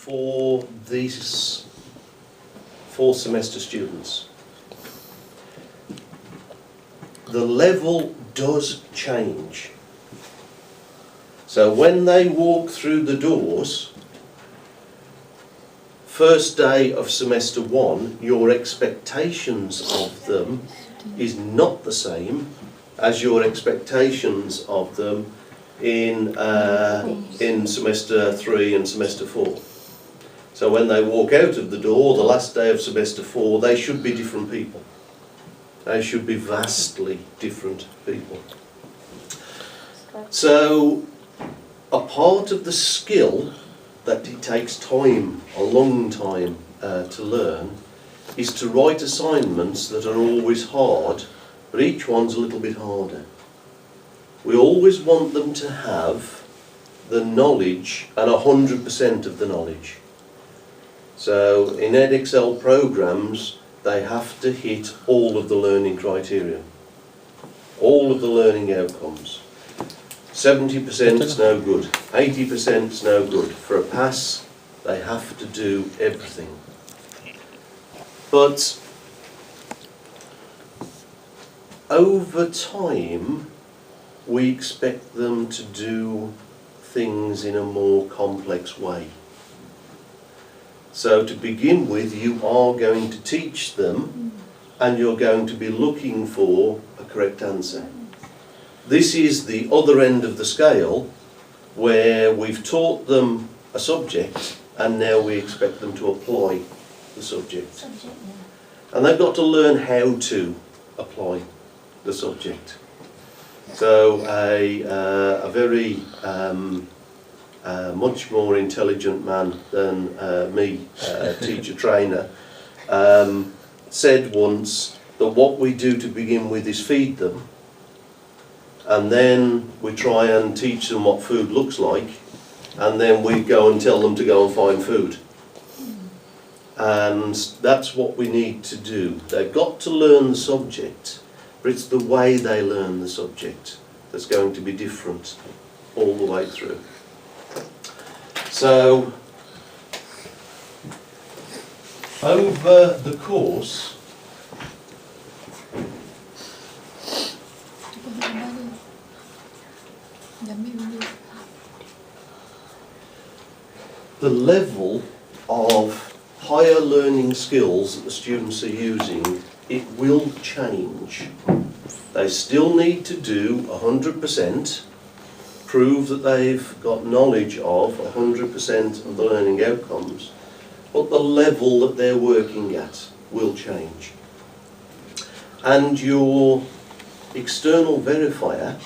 for these 4-semester students. The level does change. So when they walk through the doors, first day of semester 1, your expectations of them is not the same as your expectations of them in semester 3 and semester 4. So when they walk out of the door, the last day of semester 4, they should be different people. They should be vastly different people. So a part of the skill that it takes time, a long time, to learn, is to write assignments that are always hard, but each one's a little bit harder. We always want them to have the knowledge and 100% of the knowledge. So in EdXL programs, they have to hit all of the learning criteria, all of the learning outcomes. 70% is no good, 80% is no good. For a pass, they have to do everything. But over time, we expect them to do things in a more complex way. So to begin with, you are going to teach them and you're going to be looking for a correct answer. This is the other end of the scale where we've taught them a subject and now we expect them to apply the subject. And they've got to learn how to apply the subject. So a very much more intelligent man than me, teacher trainer, said once that what we do to begin with is feed them, and then we try and teach them what food looks like, and then we go and tell them to go and find food. And that's what we need to do. They've got to learn the subject, but it's the way they learn the subject that's going to be different all the way through. So, over the course, the level of higher learning skills that the students are using, it will change. They still need to do 100%, prove that they've got knowledge of 100% of the learning outcomes, but the level that they're working at will change. And your external verifier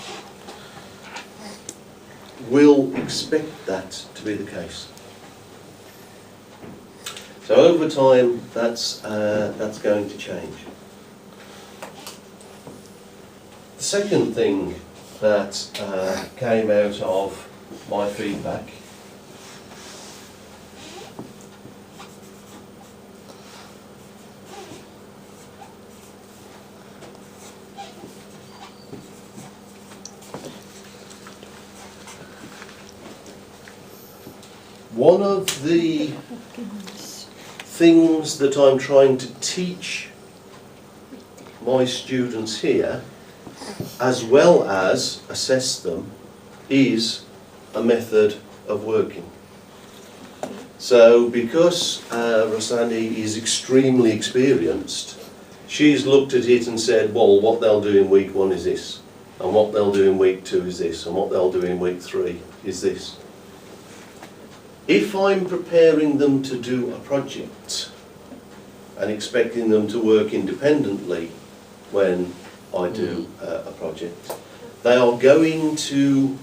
will expect that to be the case. So over time, that's going to change. The second thing that came out of my feedback one of the things that I'm trying to teach my students here, as well as assess them, is a method of working. So because Rossani is extremely experienced, she's looked at it and said, well, what they'll do in week 1 is this, and what they'll do in week 2 is this, and what they'll do in week 3 is this. If I'm preparing them to do a project and expecting them to work independently when I do a project, they are going to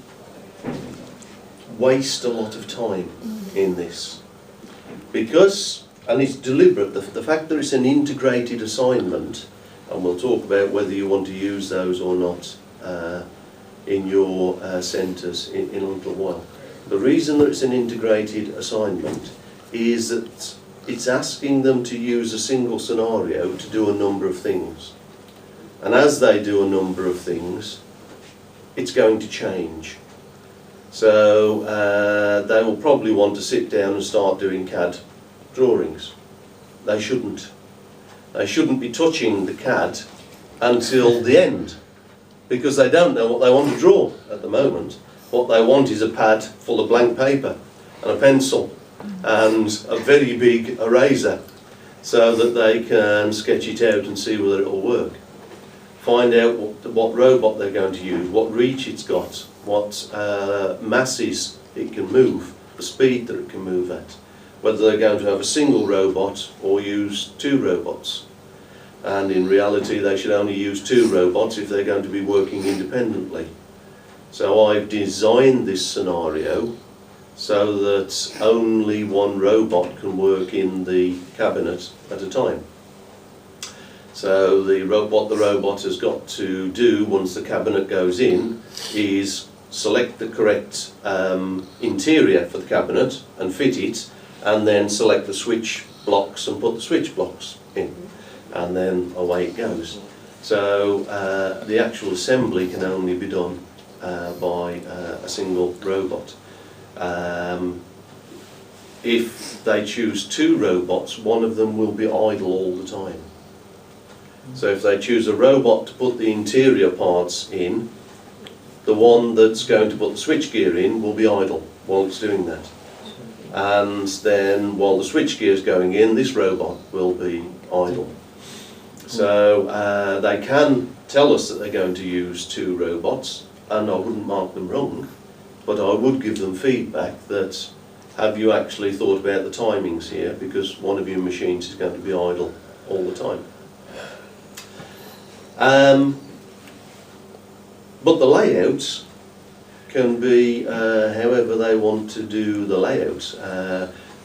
waste a lot of time in this. Because, and it's deliberate, the fact that it's an integrated assignment, and we'll talk about whether you want to use those or not in your centres in a little while. The reason that it's an integrated assignment is that it's asking them to use a single scenario to do a number of things. And as they do a number of things, it's going to change. So they will probably want to sit down and start doing CAD drawings. They shouldn't. They shouldn't be touching the CAD until the end, because they don't know what they want to draw at the moment. What they want is a pad full of blank paper and a pencil and a very big eraser, so that they can sketch it out and see whether it will work. Find out what robot they're going to use, what reach it's got, what masses it can move, the speed that it can move at, whether they're going to have a single robot or use 2 robots. And in reality they should only use 2 robots if they're going to be working independently. So I've designed this scenario so that only 1 robot can work in the cabinet at a time. So what the robot has got to do once the cabinet goes in is select the correct interior for the cabinet and fit it, and then select the switch blocks and put the switch blocks in, and then away it goes. So the actual assembly can only be done by a single robot. If they choose 2 robots, one of them will be idle all the time. So if they choose a robot to put the interior parts in, the one that's going to put the switchgear in will be idle while it's doing that. And then while the switchgear is going in, this robot will be idle. So they can tell us that they're going to use 2 robots, and I wouldn't mark them wrong, but I would give them feedback that, have you actually thought about the timings here, because one of your machines is going to be idle all the time. But the layouts can be however they want to do the layouts.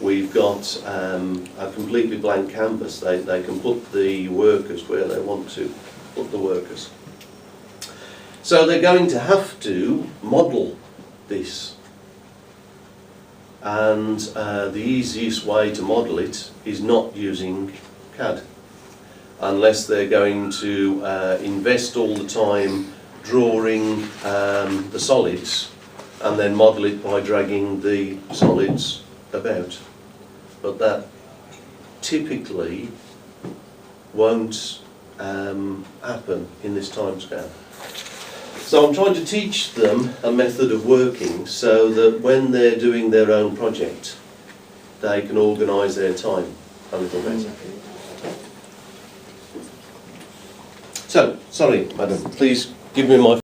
We've got a completely blank canvas. They can put the workers where they want to put the workers. So they're going to have to model this. And the easiest way to model it is not using CAD, unless they're going to invest all the time drawing the solids and then model it by dragging the solids about. But that typically won't happen in this timescale. So I'm trying to teach them a method of working so that when they're doing their own project, they can organise their time a little better. So, sorry, madam, please give me my